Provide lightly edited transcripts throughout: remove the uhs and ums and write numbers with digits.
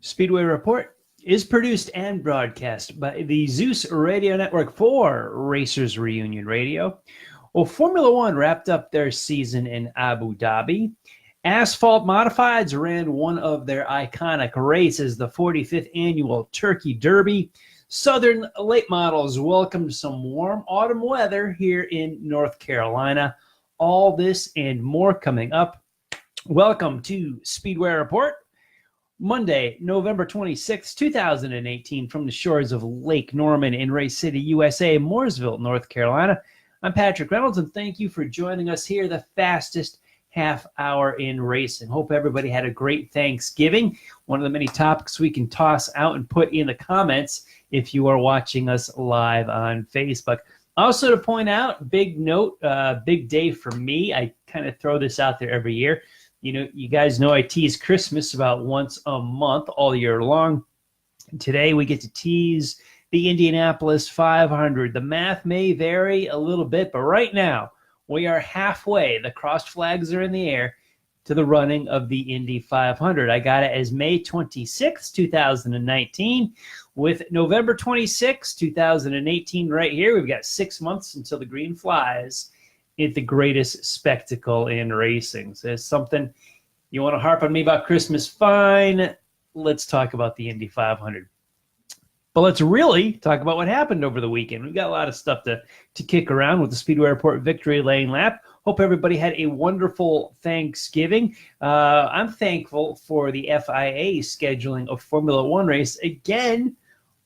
Speedway Report is produced and broadcast by the Zeus Radio Network for Racers Reunion Radio. Well, Formula One wrapped up their season in Abu Dhabi. Asphalt Modifieds ran one of their iconic races, the 45th annual Turkey Derby. Southern Late Models welcomed some warm autumn weather here in North Carolina. All this and more coming up. Welcome to Speedway Report. Monday, November 26, 2018, from the shores of Lake Norman in Race City, USA, Mooresville, North Carolina. I'm Patrick Reynolds, and thank you for joining us here, the fastest half hour in racing. Hope everybody had a great Thanksgiving. One of the many topics we can toss out and put in the comments if you are watching us live on Facebook. Also to point out, big note, big day for me. I kind of throw this out there every year. You know, you guys know I tease Christmas about once a month all year long. Today we get to tease the Indianapolis 500. The math may vary a little bit, but right now we are halfway. The crossed flags are in the air to the running of the Indy 500. I got it as May 26, 2019, with November 26, 2018 right here. We've got 6 months until the green flies. It's the greatest spectacle in racing. So it's something you want to harp on me about Christmas, fine. Let's talk about the Indy 500. But let's really talk about what happened over the weekend. We've got a lot of stuff to kick around with the Speedway Report Victory Lane Lap. Hope everybody had a wonderful Thanksgiving. I'm thankful for the FIA scheduling of Formula One race again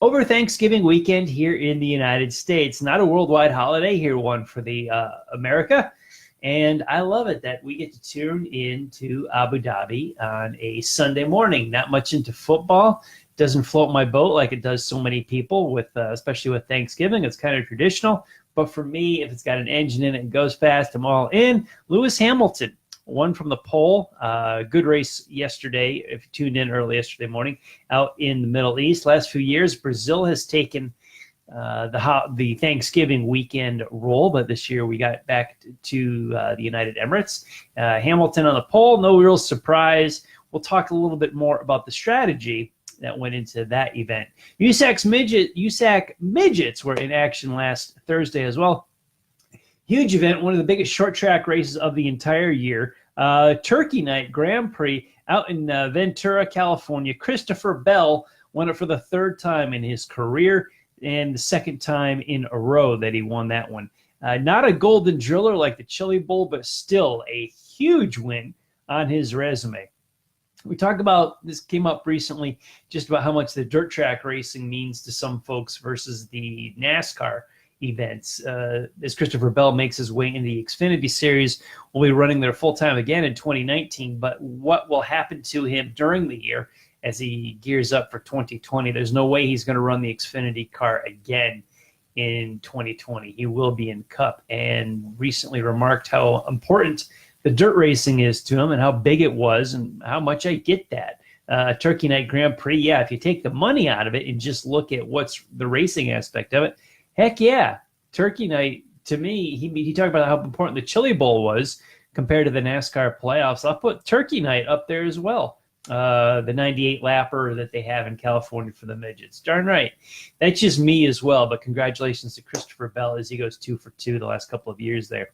over Thanksgiving weekend here in the United States. Not a worldwide holiday here, one for the America. And I love it that we get to tune into Abu Dhabi on a Sunday morning. Not much into football. Doesn't float my boat like it does so many people, with especially with Thanksgiving. It's kind of traditional. But for me, if it's got an engine in it and goes fast, I'm all in. Lewis Hamilton won from the pole. Good race yesterday, if you tuned in early yesterday morning, out in the Middle East. Last few years, Brazil has taken the Thanksgiving weekend role, but this year we got back to the United Emirates. Hamilton on the pole, no real surprise. We'll talk a little bit more about the strategy that went into that event. USAC Midgets were in action last Thursday as well. Huge event, one of the biggest short track races of the entire year. Turkey Night Grand Prix out in Ventura, California. Christopher Bell won it for the third time in his career and the second time in a row that he won that one. Not a golden driller like the Chili Bowl, but still a huge win on his resume. We talked about, this came up recently, just about how much the dirt track racing means to some folks versus the NASCAR events. As Christopher Bell makes his way in the Xfinity Series, will be running there full-time again in 2019, but what will happen to him during the year as he gears up for 2020? There's no way he's going to run the Xfinity car again in 2020. He will be in Cup, and recently remarked how important the dirt racing is to him and how big it was, and how much I get that. Turkey Night Grand Prix, yeah, if you take the money out of it and just look at what's the racing aspect of it, heck yeah. Turkey Night, to me, he talked about how important the Chili Bowl was compared to the NASCAR playoffs. I'll put Turkey Night up there as well. The 98 lapper that they have in California for the midgets. Darn right. That's just me as well, but congratulations to Christopher Bell as he goes 2 for 2 the last couple of years there.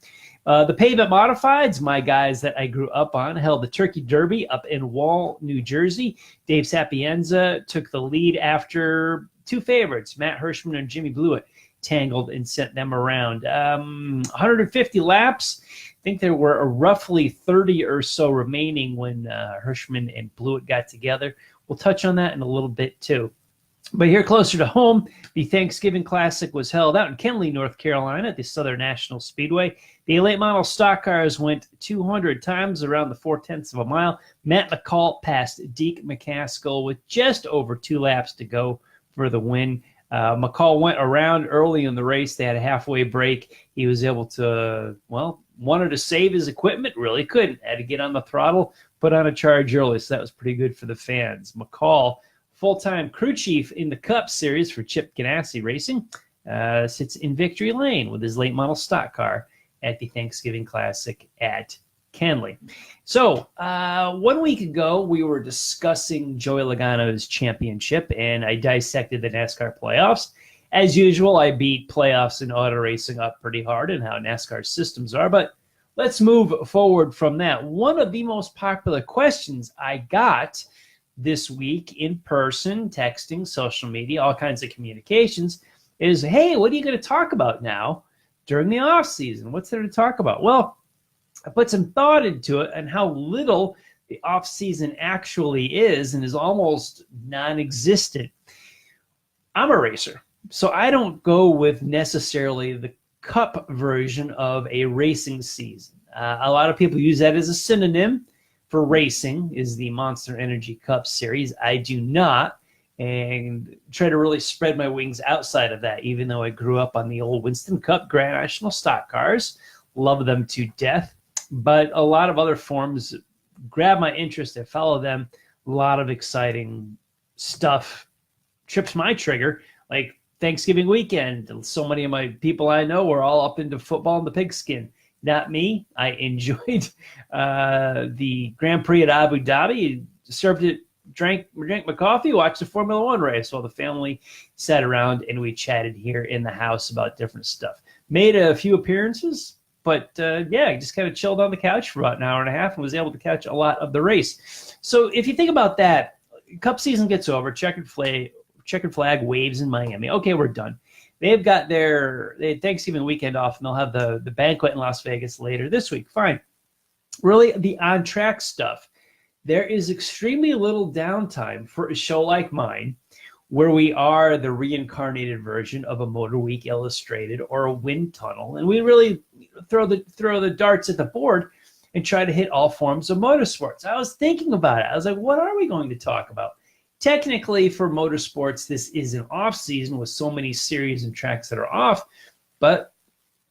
The Pavement Modifieds, my guys that I grew up on, held the Turkey Derby up in Wall, New Jersey. Dave Sapienza took the lead after two favorites, Matt Hirschman and Jimmy Blewett, tangled and sent them around. 150 laps. I think there were roughly 30 or so remaining when Hirschman and Blewett got together. We'll touch on that in a little bit too. But here closer to home, the Thanksgiving Classic was held out in Kenly, North Carolina at the Southern National Speedway. The late model stock cars went 200 times around the 0.4 of a mile. Matt McCall passed Deke McCaskill with just over 2 laps to go for the win. McCall went around early in the race. They had a halfway break. He was able to, wanted to save his equipment, really couldn't. Had to get on the throttle, put on a charge early, so that was pretty good for the fans. McCall, full-time crew chief in the Cup Series for Chip Ganassi Racing, sits in victory lane with his late model stock car at the Thanksgiving Classic at Canley. So 1 week ago, we were discussing Joey Logano's championship, and I dissected the NASCAR playoffs. As usual, I beat playoffs and auto racing up pretty hard and how NASCAR systems are, but let's move forward from that. One of the most popular questions I got this week in person, texting, social media, all kinds of communications is, hey, what are you going to talk about now during the off season? What's there to talk about? Well, I put some thought into it and how little the off season actually is and is almost non-existent. I'm a racer, so I don't go with necessarily the cup version of a racing season. A lot of people use that as a synonym for racing, is the Monster Energy Cup Series. I do not, and try to really spread my wings outside of that, even though I grew up on the old Winston Cup Grand National stock cars. Love them to death. But a lot of other forms grab my interest. I follow them. A lot of exciting stuff trips my trigger, like Thanksgiving weekend. So many of my people I know were all up into football and the pigskin. Not me. I enjoyed the Grand Prix at Abu Dhabi. Served it, drank my coffee, watched the Formula One race while the family sat around and we chatted here in the house about different stuff. Made a few appearances, but I just kind of chilled on the couch for about an hour and a half and was able to catch a lot of the race. So if you think about that, Cup season gets over, checkered flag waves in Miami. Okay, we're done. They had Thanksgiving weekend off, and they'll have the banquet in Las Vegas later this week. Fine. Really, the on-track stuff, there is extremely little downtime for a show like mine, where we are the reincarnated version of a Motor Week Illustrated or a wind tunnel, and we really throw the darts at the board and try to hit all forms of motorsports. I was thinking about it. I was like, what are we going to talk about? Technically, for motorsports, this is an off-season with so many series and tracks that are off, but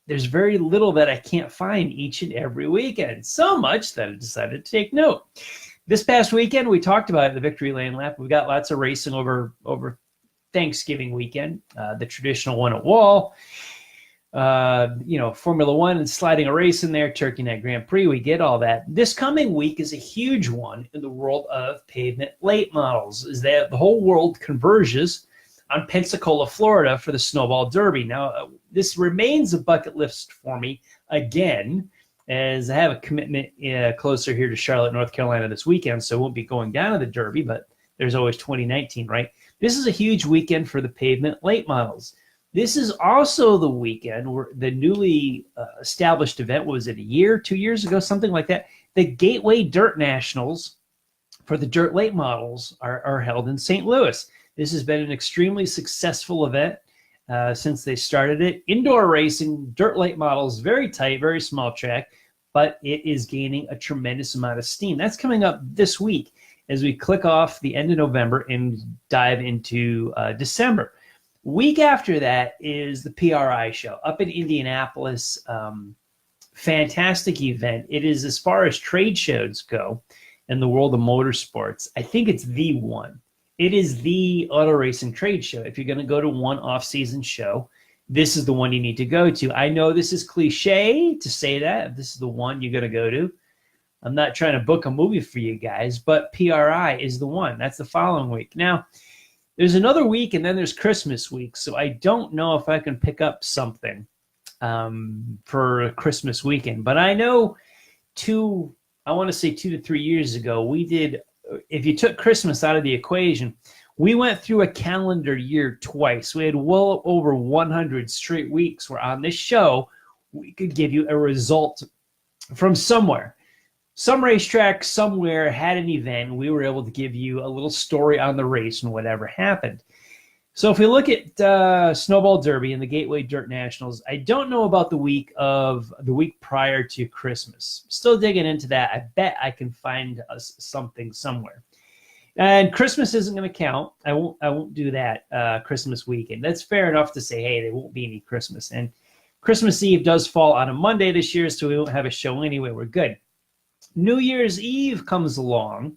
there's very little that I can't find each and every weekend. So much that I decided to take note. This past weekend, we talked about it, the Victory Lane Lap. We got lots of racing over Thanksgiving weekend, the traditional one at Wall. Formula One and sliding a race in there, Turkey Night Grand Prix, we get all that. This coming week is a huge one in the world of pavement late models, is that the whole world converges on Pensacola, Florida for the Snowball Derby. Now, this remains a bucket list for me again, as I have a commitment closer here to Charlotte, North Carolina this weekend, so I won't be going down to the Derby, but there's always 2019, right? This is a huge weekend for the pavement late models. This is also the weekend where the newly established event, was it 2 years ago, something like that? The Gateway Dirt Nationals for the dirt late models are held in St. Louis. This has been an extremely successful event since they started it. Indoor racing, dirt late models, very tight, very small track, but it is gaining a tremendous amount of steam. That's coming up this week as we click off the end of November and dive into December. Week after that is the PRI show up in Indianapolis. Fantastic event. It is, as far as trade shows go in the world of motorsports, I think it's the one. It is the auto racing trade show. If you're going to go to one off-season show, this is the one you need to go to. I know this is cliche to say that. This is the one you're going to go to. I'm not trying to book a movie for you guys, but PRI is the one. That's the following week. Now, there's another week, and then there's Christmas week, so I don't know if I can pick up something for Christmas weekend. But I know I want to say 2 to 3 years ago, we did, if you took Christmas out of the equation, we went through a calendar year twice. We had well over 100 straight weeks where on this show, we could give you a result from somewhere. Some racetrack somewhere had an event. We were able to give you a little story on the race and whatever happened. So if we look at Snowball Derby and the Gateway Dirt Nationals, I don't know about the week prior to Christmas. Still digging into that. I bet I can find something somewhere. And Christmas isn't going to count. I won't do that Christmas weekend. That's fair enough to say, hey, there won't be any Christmas. And Christmas Eve does fall on a Monday this year, so we won't have a show anyway. We're good. New Year's Eve comes along,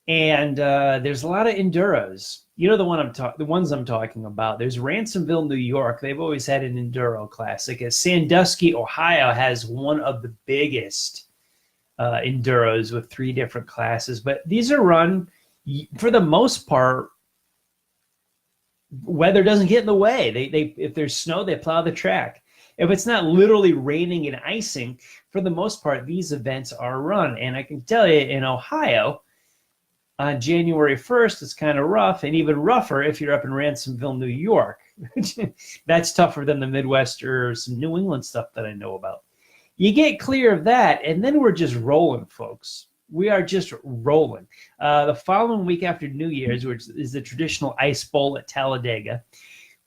and there's a lot of enduros. You know the ones I'm talking about. There's Ransomville, New York. They've always had an enduro classic. Sandusky, Ohio, has one of the biggest enduros with 3 different classes. But these are run, for the most part, weather doesn't get in the way. They if there's snow, they plow the track. If it's not literally raining and icing, for the most part, these events are run. And I can tell you, in Ohio, on January 1st, it's kind of rough, and even rougher if you're up in Ransomville, New York. That's tougher than the Midwest or some New England stuff that I know about. You get clear of that, and then we're just rolling, folks. We are just rolling. The following week after New Year's, which is the traditional Ice Bowl at Talladega,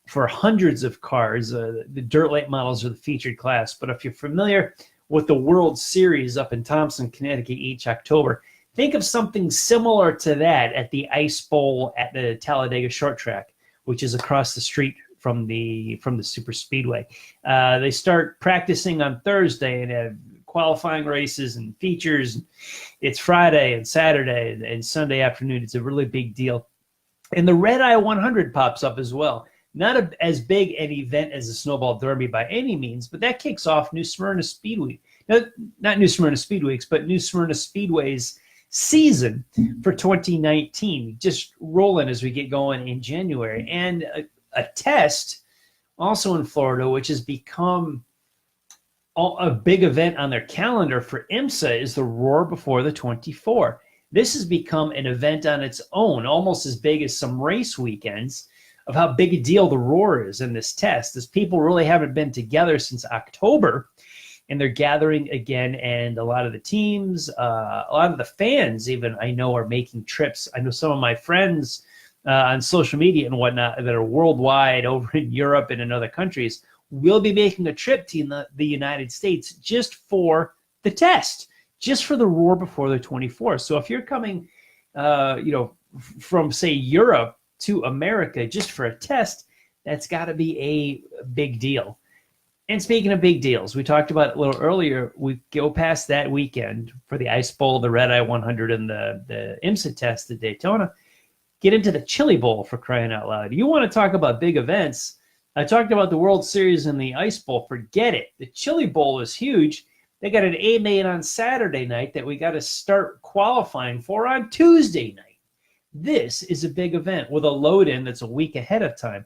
for hundreds of cars. The dirt late models are the featured class. But if you're familiar with the World Series up in Thompson, Connecticut each October, think of something similar to that at the Ice Bowl at the Talladega Short Track, which is across the street from the Super Speedway. They start practicing on Thursday and have qualifying races and features. It's Friday and Saturday and Sunday afternoon. It's a really big deal. And the Red Eye 100 pops up as well. Not as big an event as the Snowball Derby by any means, but that kicks off New Smyrna Speedway. Not New Smyrna Speedweeks, but New Smyrna Speedway's season for 2019. Just rolling as we get going in January. And a test also in Florida, which has become a big event on their calendar for IMSA, is the Roar Before the 24. This has become an event on its own, almost as big as some race weekends, of how big a deal the Roar is in this test, as people really haven't been together since October, and they're gathering again, and a lot of the teams, a lot of the fans even, I know, are making trips. I know some of my friends on social media and whatnot that are worldwide over in Europe and in other countries will be making a trip to the United States just for the test, just for the Roar Before the 24. So if you're coming, from, say, Europe to America just for a test, that's got to be a big deal. And speaking of big deals, we talked about it a little earlier. We go past that weekend for the Ice Bowl, the Red Eye 100, and the IMSA test at Daytona. Get into the Chili Bowl, for crying out loud. You want to talk about big events? I talked about the World Series and the Ice Bowl. Forget it. The Chili Bowl is huge. They got an A-main on Saturday night that we got to start qualifying for on Tuesday night. This is a big event with a load-in that's a week ahead of time.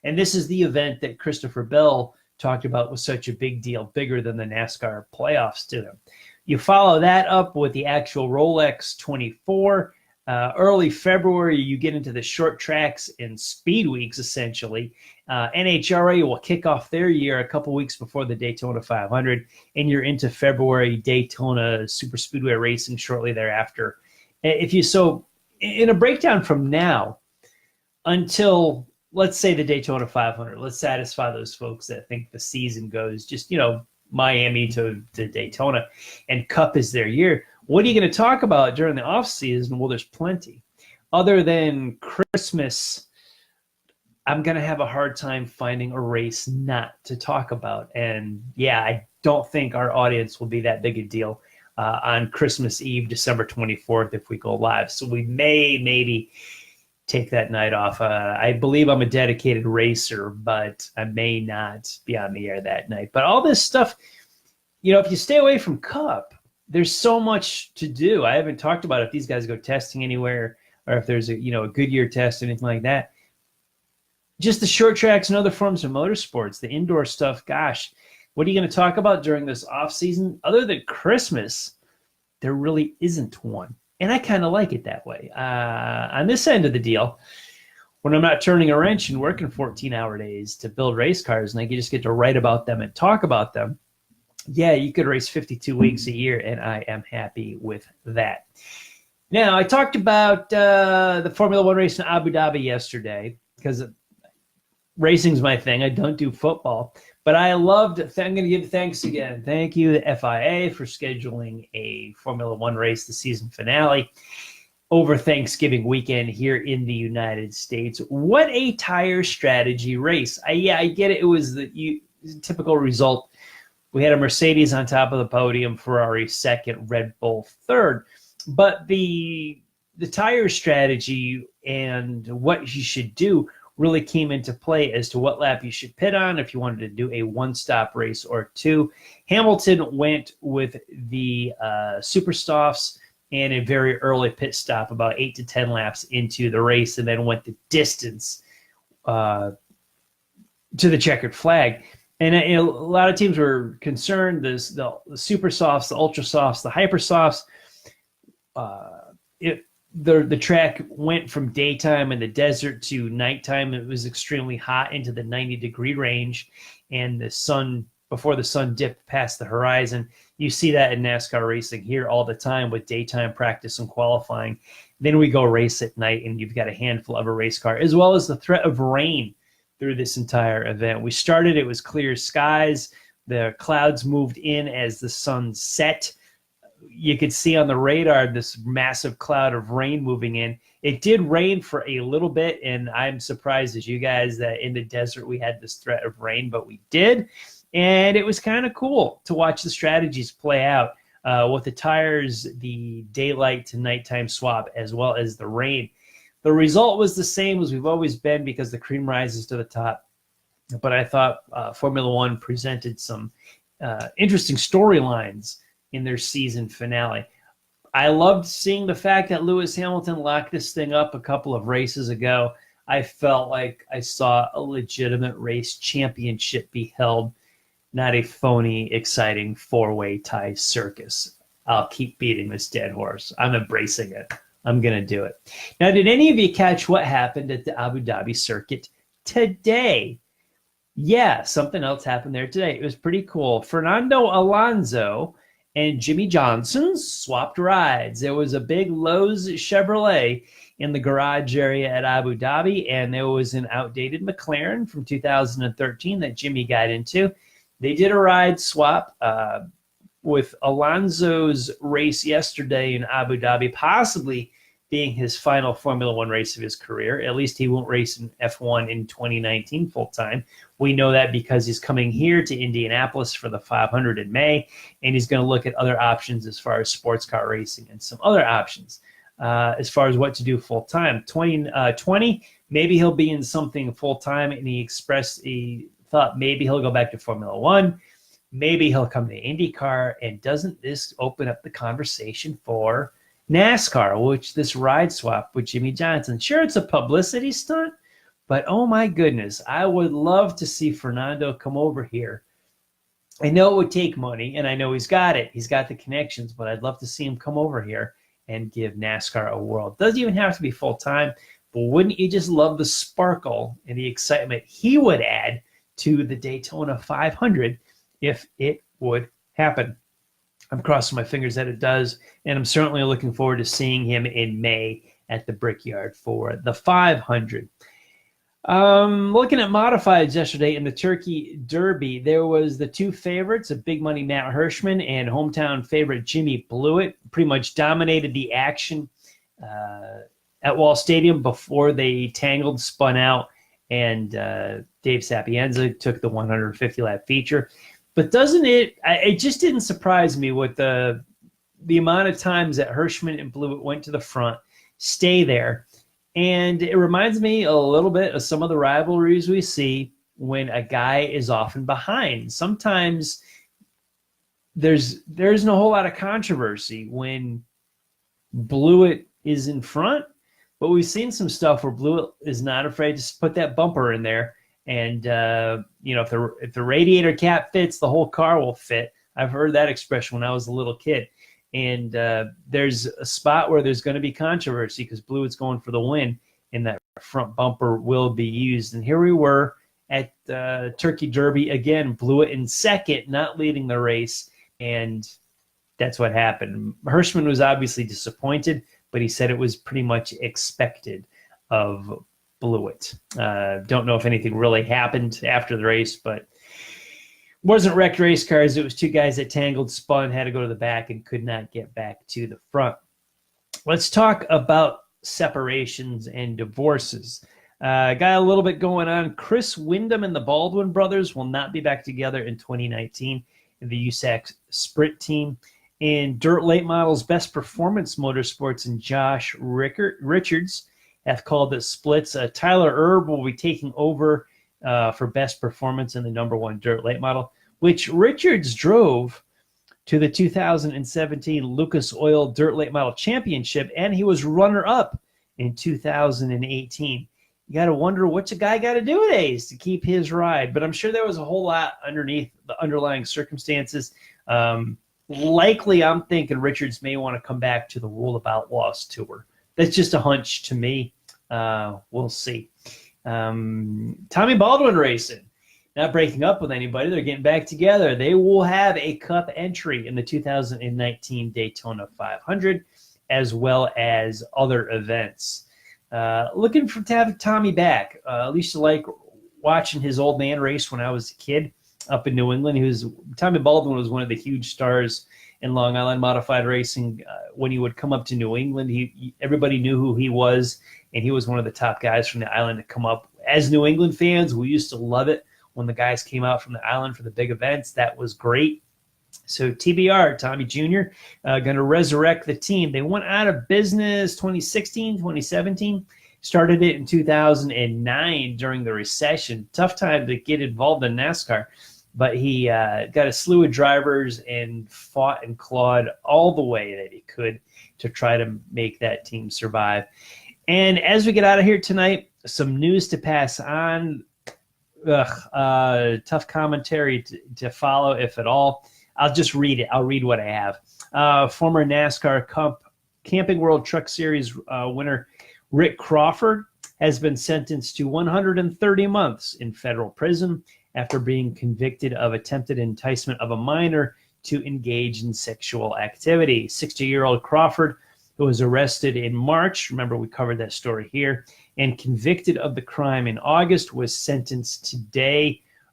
And this is the event that Christopher Bell talked about was such a big deal, bigger than the NASCAR playoffs to them. You follow that up with the actual Rolex 24. Early February, you get into the short tracks and speed weeks, essentially. NHRA will kick off their year a couple weeks before the Daytona 500, and you're into February Daytona Super Speedway racing shortly thereafter. In a breakdown from now until, let's say, the Daytona 500, let's satisfy those folks that think the season goes just, Miami to Daytona, and Cup is their year. What are you going to talk about during the offseason? Well, there's plenty. Other than Christmas, I'm going to have a hard time finding a race not to talk about. And, yeah, I don't think our audience will be that big a deal on Christmas Eve, December 24th, if we go live. So we maybe take that night off. I believe I'm a dedicated racer, but I may not be on the air that night. But all this stuff, if you stay away from Cup, there's so much to do. I haven't talked about if these guys go testing anywhere or if there's a Goodyear test, anything like that. Just the short tracks and other forms of motorsports, the indoor stuff. Gosh, what are you going to talk about during this off season? Other than Christmas, there really isn't one. And I kind of like it that way. On this end of the deal, when I'm not turning a wrench and working 14-hour days to build race cars and I just get to write about them and talk about them, yeah, you could race 52 weeks a year, and I am happy with that. Now, I talked about the Formula One race in Abu Dhabi yesterday because racing's my thing. I don't do football. But I loved it. I'm going to give thanks again. Thank you, the FIA, for scheduling a Formula One race, the season finale, over Thanksgiving weekend here in the United States. What a tire strategy race. I get it. It was the typical result. We had a Mercedes on top of the podium, Ferrari second, Red Bull third. But the tire strategy and what you should do really came into play as to what lap you should pit on if you wanted to do a one-stop race or two. Hamilton went with the super softs and a very early pit stop about 8 to 10 laps into the race, and then went the distance to the checkered flag. And a lot of teams were concerned. The super softs, the ultra softs, the hyper softs. The track went from daytime in the desert to nighttime. It was extremely hot into the 90-degree range, and before the sun dipped past the horizon. You see that in NASCAR racing here all the time with daytime practice and qualifying. Then we go race at night, and you've got a handful of a race car, as well as the threat of rain through this entire event. We started, it was clear skies. The clouds moved in as the sun set. You could see on the radar this massive cloud of rain moving in. It did rain for a little bit, and I'm surprised as you guys that in the desert we had this threat of rain, but we did. And it was kind of cool to watch the strategies play out with the tires, the daylight to nighttime swap, as well as the rain. The result was the same as we've always been because the cream rises to the top. But I thought Formula One presented some interesting storylines in their season finale. I loved seeing the fact that Lewis Hamilton locked this thing up a couple of races ago. I felt like I saw a legitimate race championship be held, not a phony, exciting four-way tie circus. I'll keep beating this dead horse. I'm embracing it. I'm going to do it. Now, did any of you catch what happened at the Abu Dhabi circuit today? Yeah, something else happened there today. It was pretty cool. Fernando Alonso and Jimmy Johnson swapped rides. There was a big Lowe's Chevrolet in the garage area at Abu Dhabi, and there was an outdated McLaren from 2013 that Jimmy got into. They did a ride swap with Alonso's race yesterday in Abu Dhabi, possibly being his final Formula One race of his career. At least he won't race in F1 in 2019 full-time. We know that because he's coming here to Indianapolis for the 500 in May, and he's going to look at other options as far as sports car racing and some other options as far as what to do full-time. 2020, maybe he'll be in something full-time, and he thought maybe he'll go back to Formula One. Maybe he'll come to IndyCar, and doesn't this open up the conversation for NASCAR, which this ride swap with Jimmy Johnson? Sure, it's a publicity stunt, but oh my goodness, I would love to see Fernando come over here. I know it would take money, and I know he's got it. He's got the connections, but I'd love to see him come over here and give NASCAR a whirl. It doesn't even have to be full-time, but wouldn't you just love the sparkle and the excitement he would add to the Daytona 500 if it would happen? I'm crossing my fingers that it does, and I'm certainly looking forward to seeing him in May at the Brickyard for the 500. Looking at modifieds yesterday in the Turkey Derby, there was the two favorites, a big money Matt Hirschman and hometown favorite Jimmy Blewett, pretty much dominated the action at Wall Stadium before they tangled, spun out, and Dave Sapienza took the 150-lap feature. But it just didn't surprise me with the amount of times that Hirschman and Blewett went to the front, stay there. And it reminds me a little bit of some of the rivalries we see when a guy is often behind. Sometimes there's no whole lot of controversy when Blewett is in front, but we've seen some stuff where Blewett is not afraid to put that bumper in there. And, if the radiator cap fits, the whole car will fit. I've heard that expression when I was a little kid. And there's a spot where there's going to be controversy because Blewett's going for the win, and that front bumper will be used. And here we were at Turkey Derby again, Blewett in second, not leading the race, and that's what happened. Hirschman was obviously disappointed, but he said it was pretty much expected of Blewett. Don't know if anything really happened after the race, but wasn't wrecked race cars. It was two guys that tangled, spun, had to go to the back, and could not get back to the front. Let's talk about separations and divorces. Got a little bit going on. Chris Windom and the Baldwin brothers will not be back together in 2019 in the USAC Sprint team. In Dirt Late Models Best Performance Motorsports, and Josh Richards hath called the splits. Tyler Erb will be taking over for best performance in the #1 dirt late model, which Richards drove to the 2017 Lucas Oil Dirt Late Model Championship, and he was runner-up in 2018. You got to wonder what's a guy got to do nowadays to keep his ride, but I'm sure there was a whole lot underneath the underlying circumstances. Likely, I'm thinking Richards may want to come back to the Rule of Outlaws tour. That's just a hunch to me. We'll see. Tommy Baldwin Racing, not breaking up with anybody. They're getting back together. They will have a Cup entry in the 2019 Daytona 500, as well as other events. Looking to have Tommy back. I used to like watching his old man race when I was a kid up in New England. Tommy Baldwin was one of the huge stars in Long Island modified racing. When he would come up to New England, everybody knew who he was, and he was one of the top guys from the island to come up. As New England fans, we used to love it when the guys came out from the island for the big events. That was great. So TBR, Tommy Jr., going to resurrect the team. They went out of business 2016, 2017, started it in 2009 during the recession. Tough time to get involved in NASCAR, but he got a slew of drivers and fought and clawed all the way that he could to try to make that team survive. And as we get out of here tonight, some news to pass on. Tough commentary to follow, if at all. I'll just read it. I'll read what I have. Former NASCAR Camping World Truck Series winner Rick Crawford has been sentenced to 130 months in federal prison after being convicted of attempted enticement of a minor to engage in sexual activity. 60-year-old Crawford, who was arrested in March, remember we covered that story here, and convicted of the crime in August, was sentenced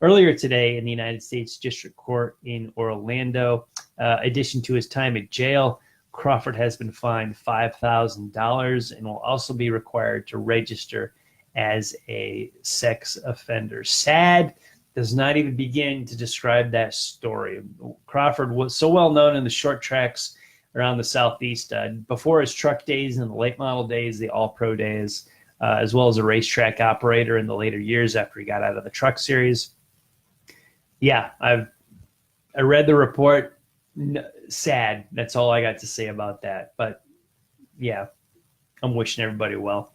earlier today in the United States District Court in Orlando. Addition to his time at jail, Crawford has been fined $5,000 and will also be required to register as a sex offender. Sad does not even begin to describe that story. Crawford was so well known in the short tracks around the Southeast before his truck days and the late model days, the all-pro days, as well as a racetrack operator in the later years after he got out of the truck series. Yeah, I read the report. Sad. That's all I got to say about that. But yeah, I'm wishing everybody well.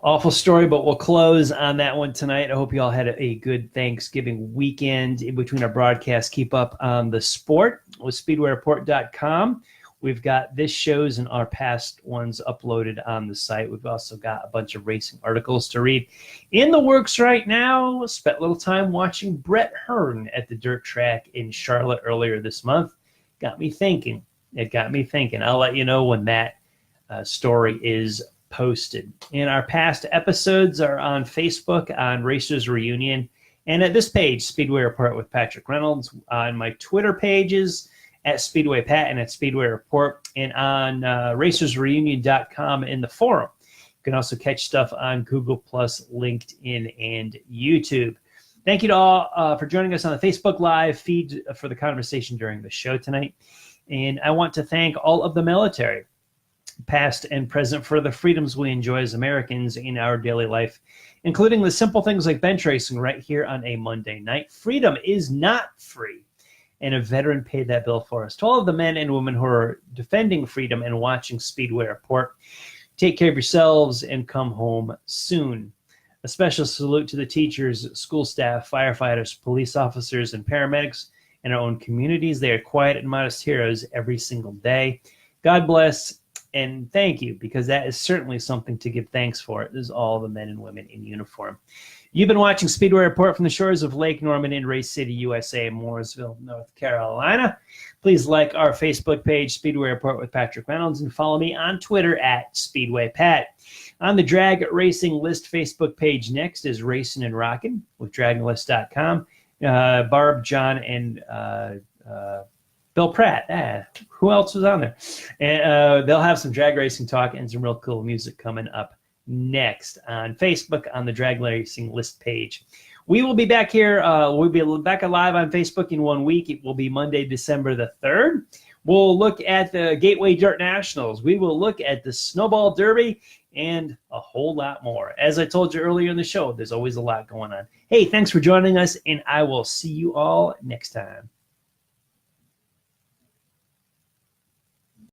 Awful story, but we'll close on that one tonight. I hope you all had a good Thanksgiving weekend in between our broadcasts. Keep up on the sport with SpeedwayReport.com. We've got this show's and our past ones uploaded on the site. We've also got a bunch of racing articles to read. In the works right now, spent a little time watching Brett Hearn at the dirt track in Charlotte earlier this month. Got me thinking. It got me thinking. I'll let you know when that story is posted. And our past episodes are on Facebook on Racers Reunion. And at this page, Speedway Report with Patrick Reynolds. On my Twitter pages, at Speedway Pat and at Speedway Report, and on racersreunion.com in the forum. You can also catch stuff on Google+, LinkedIn, and YouTube. Thank you to all for joining us on the Facebook Live feed for the conversation during the show tonight. And I want to thank all of the military, past and present, for the freedoms we enjoy as Americans in our daily life, including the simple things like bench racing right here on a Monday night. Freedom is not free, and a veteran paid that bill for us. To all of the men and women who are defending freedom and watching Speedway Report, take care of yourselves and come home soon. A special salute to the teachers, school staff, firefighters, police officers, and paramedics in our own communities. They are quiet and modest heroes every single day. God bless and thank you, because that is certainly something to give thanks for. It is all the men and women in uniform. You've been watching Speedway Report from the shores of Lake Norman in Race City, USA, Mooresville, North Carolina. Please like our Facebook page, Speedway Report with Patrick Reynolds, and follow me on Twitter at Speedway Pat. On the Drag Racing List Facebook page next is Racing and Rockin' with DragonList.com. Barb, John, and Bill Pratt. Who else was on there? And they'll have some drag racing talk and some real cool music coming up next on Facebook on the Drag Racing List page. We will be back here. We'll be back live on Facebook in 1 week. It will be Monday, December the 3rd. We'll look at the Gateway Dirt Nationals. We will look at the Snowball Derby and a whole lot more. As I told you earlier in the show, there's always a lot going on. Hey, thanks for joining us, and I will see you all next time.